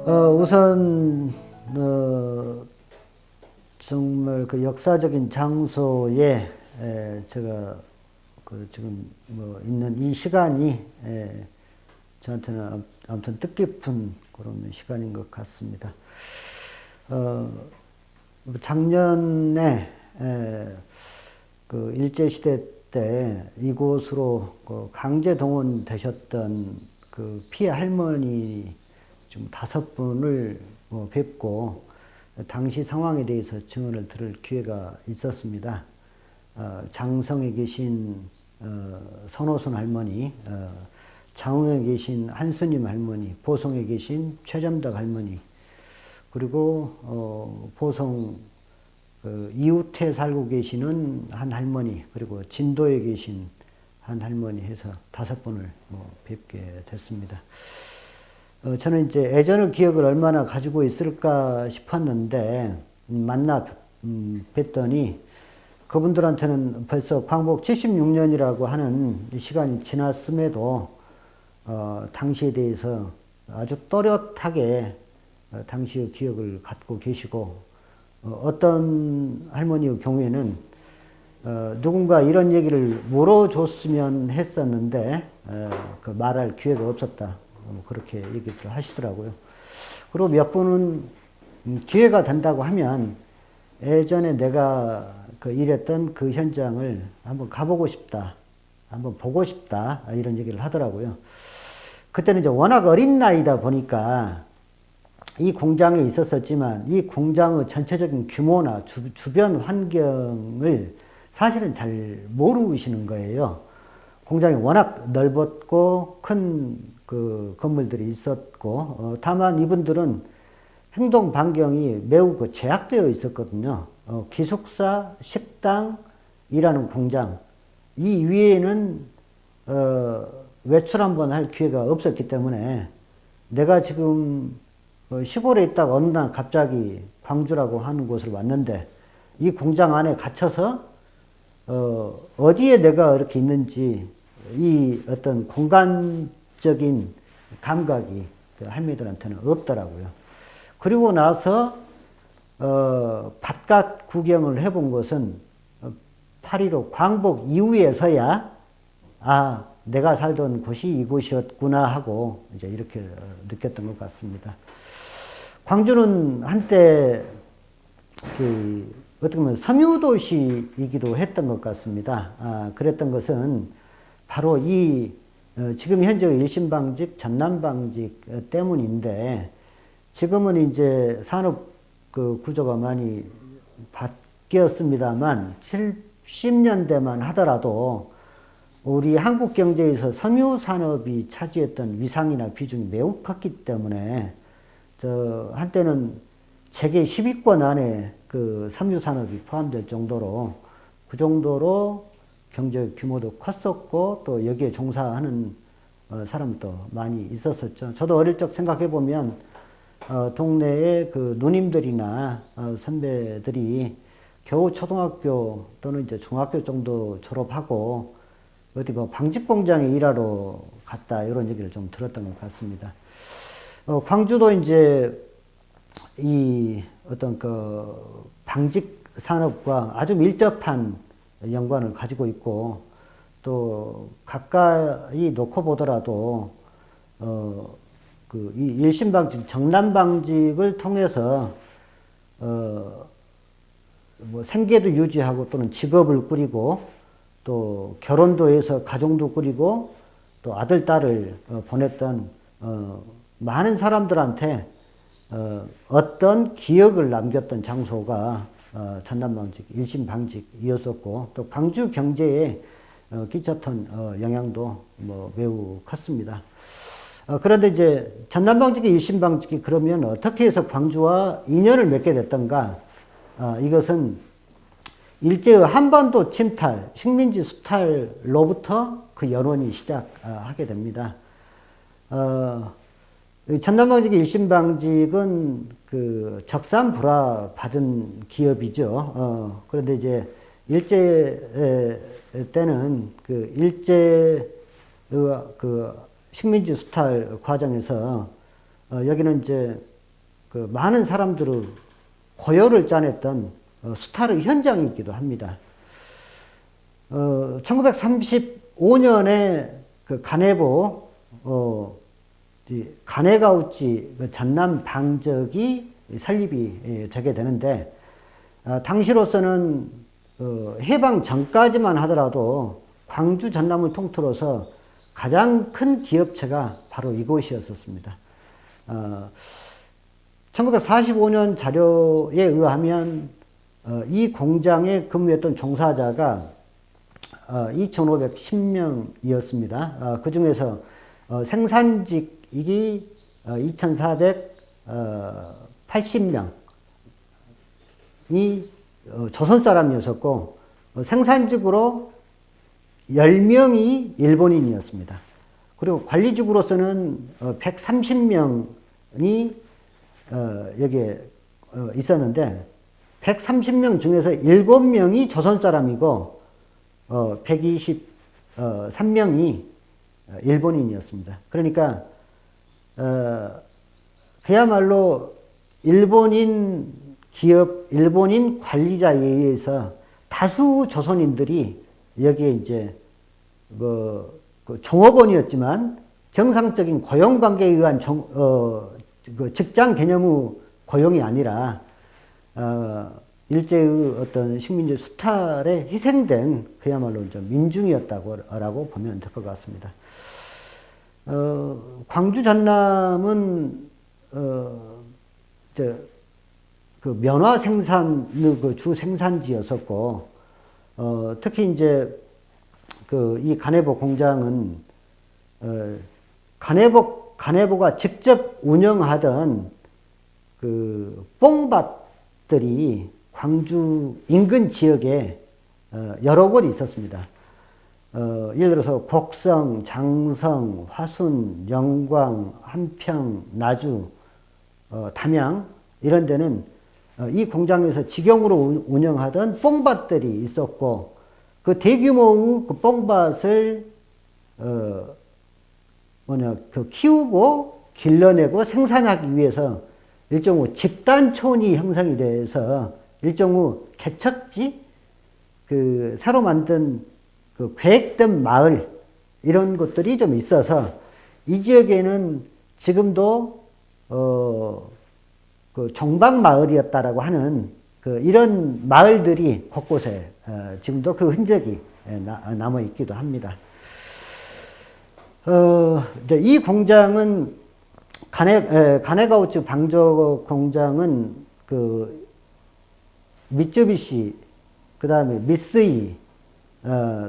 우선 정말 그 역사적인 장소에 제가 그 지금 뭐 있는 이 시간이 저한테는 아무튼 뜻깊은 그런 시간인 것 같습니다. 작년에 그 일제시대 때 이곳으로 그 강제 동원되셨던 그 피해 할머니 좀 5분을 뵙고 당시 상황에 대해서 증언을 들을 기회가 있었습니다. 장성에 계신 선호선 할머니, 장흥에 계신 한스님 할머니, 보성에 계신 최점덕 할머니, 그리고 보성 이웃에 살고 계시는 한 할머니, 그리고 진도에 계신 한 할머니 해서 5분을 뵙게 됐습니다. 저는 이제 예전의 기억을 얼마나 가지고 있을까 싶었는데 만나 뵀더니 그분들한테는 벌써 광복 76년이라고 하는 시간이 지났음에도 당시에 대해서 아주 또렷하게 당시의 기억을 갖고 계시고, 어떤 할머니의 경우에는 누군가 이런 얘기를 물어줬으면 했었는데 그 말할 기회가 없었다, 그렇게 얘기를 하시더라고요. 그리고 몇 분은 기회가 된다고 하면 예전에 내가 그 일했던 그 현장을 한번 가보고 싶다, 한번 보고 싶다, 이런 얘기를 하더라고요. 그때는 이제 워낙 어린 나이다 보니까 이 공장에 있었었지만 이 공장의 전체적인 규모나 주변 환경을 사실은 잘 모르시는 거예요. 공장이 워낙 넓었고 큰 그 건물들이 있었고, 다만 이분들은 행동 반경이 매우 그 제약되어 있었거든요. 기숙사, 식당, 일하는 공장, 이 위에는 외출 한번 할 기회가 없었기 때문에 내가 지금 시골에 있다가 어느 날 갑자기 광주라고 하는 곳을 왔는데 이 공장 안에 갇혀서 어디에 내가 이렇게 있는지 이 어떤 공간적인 감각이 그 할머니들한테는 없더라고요. 그리고 나서 바깥 구경을 해본 것은 8.15 광복 이후에서야 내가 살던 곳이 이곳이었구나 하고 이제 이렇게 느꼈던 것 같습니다. 광주는 한때 어떻게 보면 섬유도시이기도 했던 것 같습니다. 그랬던 것은 바로 이 지금 현재 일신방직, 전남방직 때문인데, 지금은 이제 산업 그 구조가 많이 바뀌었습니다만 70년대만 하더라도 우리 한국 경제에서 섬유 산업이 차지했던 위상이나 비중이 매우 컸기 때문에 한때는 세계 10위권 안에 그 섬유 산업이 포함될 정도로, 그 정도로 경제 규모도 컸었고 또 여기에 종사하는 사람도 많이 있었었죠. 저도 어릴 적 생각해 보면 동네에 그 누님들이나 선배들이 겨우 초등학교 또는 이제 중학교 정도 졸업하고 어디 뭐 방직 공장에 일하러 갔다, 이런 얘기를 좀 들었던 것 같습니다. 광주도 이제 이 어떤 그 방직 산업과 아주 밀접한 연관을 가지고 있고, 또 가까이 놓고 보더라도 그 이 일신방직, 정남방직을 통해서 뭐 생계도 유지하고 또는 직업을 꾸리고 또 결혼도 해서 가정도 꾸리고 또 아들 딸을 보냈던 많은 사람들한테 어떤 기억을 남겼던 장소가 전남방직, 일신방직이었었고, 또 광주 경제에 끼쳤던 영향도 매우 컸습니다. 그런데 이제 전남방직이, 일신방직이 그러면 어떻게 해서 광주와 인연을 맺게 됐던가? 이것은 일제의 한반도 침탈, 식민지 수탈로부터 그 연원이 시작하게 됩니다. 전남방직, 일신방직은 그 적산불화 받은 기업이죠. 그런데 이제 일제 때는 그 일제 그 식민지 수탈 과정에서 여기는 이제 그 많은 사람들의 고요를 짜냈던 수탈의 현장이기도 합니다. 1935년에 그 가네보 가네가우치 그 전남 방적이 설립이 되게 되는데, 당시로서는 해방 전까지만 하더라도 광주 전남을 통틀어서 가장 큰 기업체가 바로 이곳이었었습니다. 1945년 자료에 의하면 이 공장에 근무했던 종사자가 2,510명이었습니다. 그 중에서 생산직이 2,480명이 조선 사람이었었고, 생산직으로 10명이 일본인이었습니다. 그리고 관리직으로서는 130명이 여기에 있었는데, 130명 중에서 7명이 조선 사람이고 123명이 일본인이었습니다. 그러니까 그야말로 일본인 기업, 일본인 관리자에 의해서 다수 조선인들이 여기에 이제 그 종업원이었지만 정상적인 고용 관계에 의한 그 직장 개념의 고용이 아니라 일제의 어떤 식민지 수탈에 희생된 그야말로 좀 민중이었다고 보면 될 것 같습니다. 광주 전남은 그 면화 생산의 그 주 생산지였었고, 특히 이제 그 이 가네보 공장은 가네보가 직접 운영하던 그 뽕밭들이 광주 인근 지역에 여러 곳 있었습니다. 예를 들어서 곡성, 장성, 화순, 영광, 한평, 나주, 담양 이런 데는 이 공장에서 직영으로 운영하던 뽕밭들이 있었고, 그 대규모의 그 뽕밭을 키우고 길러내고 생산하기 위해서 일종의 집단촌이 형성이 돼서 일종의 개척지, 그 새로 만든 그 계획된 마을 이런 것들이 좀 있어서 이 지역에는 지금도 그 종박마을이었다라고 하는 그 이런 마을들이 곳곳에 지금도 그 흔적이 남아 있기도 합니다. 이제 이 공장은 가네가우츠 방조 공장은 그 미쯔비시, 그 다음에 미쓰이,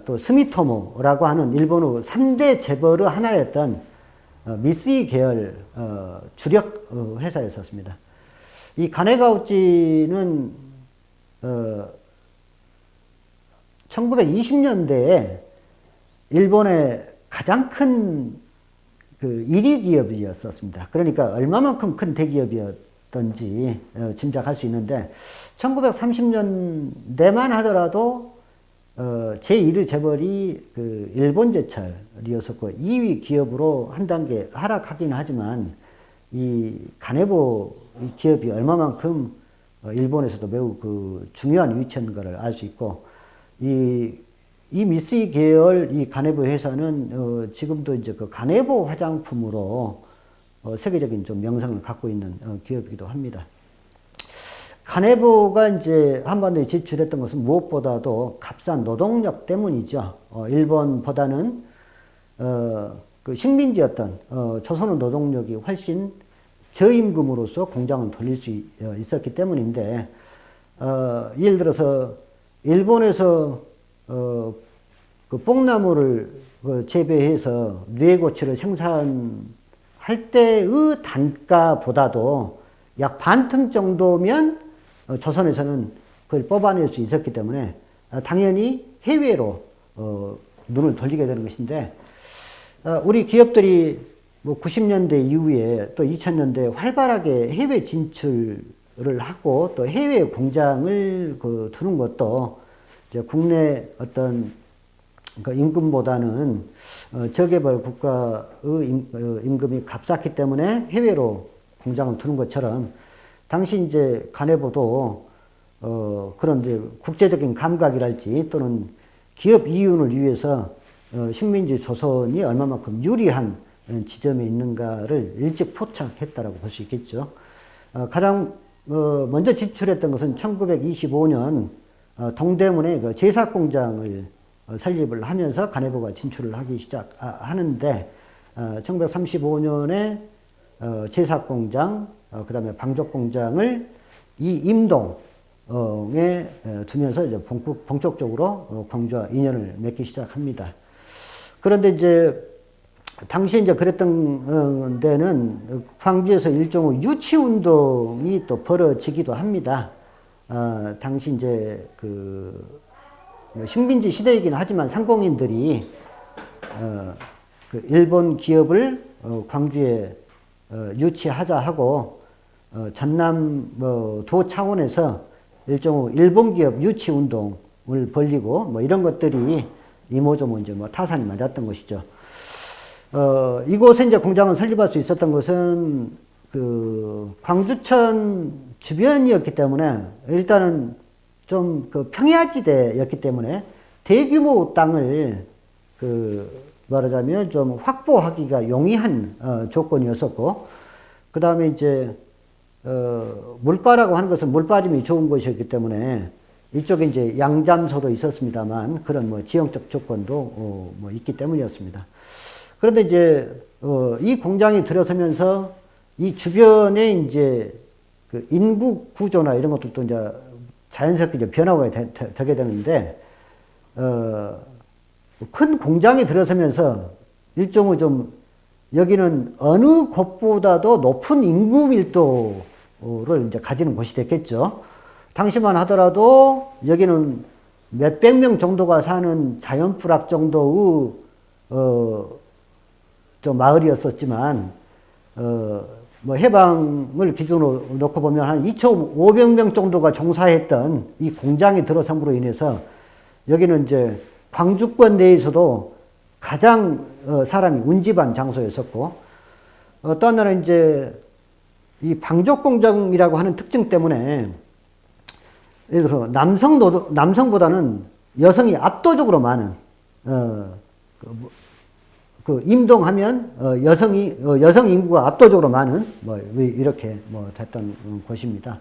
또 스미토모라고 하는 일본의 3대 재벌의 하나였던 미쓰이 계열 주력 회사였었습니다. 이 가네가우치는 1920년대에 일본의 가장 큰 그 1위 기업이었었습니다. 그러니까 얼마만큼 큰 대기업이었던지 짐작할 수 있는데, 1930년대만 하더라도 제1의 재벌이 그 일본제철이었었고 2위 기업으로 한 단계 하락하긴 하지만, 이 가네보 기업이 얼마만큼 일본에서도 매우 그 중요한 위치인 알 수 있고, 이 미쓰이 계열 이 가네보 회사는 지금도 이제 그 가네보 화장품으로 세계적인 좀 명성을 갖고 있는 기업이기도 합니다. 가네보가 이제 한반도에 진출했던 것은 무엇보다도 값싼 노동력 때문이죠. 일본보다는 그 식민지였던 조선의 노동력이 훨씬 저임금으로서 공장을 돌릴 수 있었기 때문인데, 예를 들어서 일본에서 그 뽕나무를 재배해서 뇌고치를 생산할 때의 단가보다도 약 반틈 정도면 조선에서는 그걸 뽑아낼 수 있었기 때문에 당연히 해외로 눈을 돌리게 되는 것인데, 우리 기업들이 뭐 90년대 이후에 또 2000년대에 활발하게 해외 진출을 하고 또 해외 공장을 두는 것도 이제 국내 어떤 그 임금보다는 저개발 국가의 임금이 값쌌기 때문에 해외로 공장을 두는 것처럼, 당시 이제 간해보도 그런 이제 국제적인 감각이랄지 또는 기업 이윤을 위해서 식민지 조선이 얼마만큼 유리한 지점에 있는가를 일찍 포착했다라고 볼 수 있겠죠. 가장 먼저 진출했던 것은 1925년 동대문에 그 제사공장을 설립을 하면서 간해보가 진출을 하기 시작하는데 1935년에 제사공장, 그 다음에 방족공장을 이 임동에 두면서 이제 본격적으로 광주와 인연을 맺기 시작합니다. 그런데 이제 당시 이제 그랬던 데는 광주에서 일종의 유치 운동이 또 벌어지기도 합니다. 당시 이제 그 식민지 시대이긴 하지만 상공인들이 그 일본 기업을 광주에 유치하자 하고 전남 도 차원에서 일종의 일본 기업 유치 운동을 벌리고 뭐 이런 것들이 이모저모 이제 뭐 타산이 맞았던 것이죠. 이곳에 이제 공장을 설립할 수 있었던 것은 그 광주천 주변이었기 때문에 일단은 좀 그 평야지대였기 때문에 대규모 땅을 그 말하자면 좀 확보하기가 용이한 조건이었었고, 그 다음에 이제 물가라고 하는 것은 물빠짐이 좋은 곳이었기 때문에 이쪽에 이제 양잠소도 있었습니다만 그런 뭐 지형적 조건도 뭐 있기 때문이었습니다. 그런데 이제 이 공장이 들어서면서 이 주변에 이제 그 인구 구조나 이런 것들도 이제 자연스럽게 이제 변화가 되게 되는데 큰 공장이 들어서면서 일종의 좀 여기는 어느 곳보다도 높은 인구 밀도를 이제 가지는 곳이 됐겠죠. 당시만 하더라도 여기는 몇백 명 정도가 사는 자연불악 정도의 좀 마을이었었지만 뭐 해방을 기준으로 놓고 보면 한 2,500명 정도가 종사했던 이 공장이 들어섬으로 인해서 여기는 이제 광주권 내에서도 가장 사람이 운집한 장소였었고, 또 하나는 이제 이 방족공장이라고 하는 특징 때문에 예를 들어 남성보다는 여성이 압도적으로 많은 그 임동하면 여성 인구가 압도적으로 많은 뭐 이렇게 뭐 됐던 곳입니다.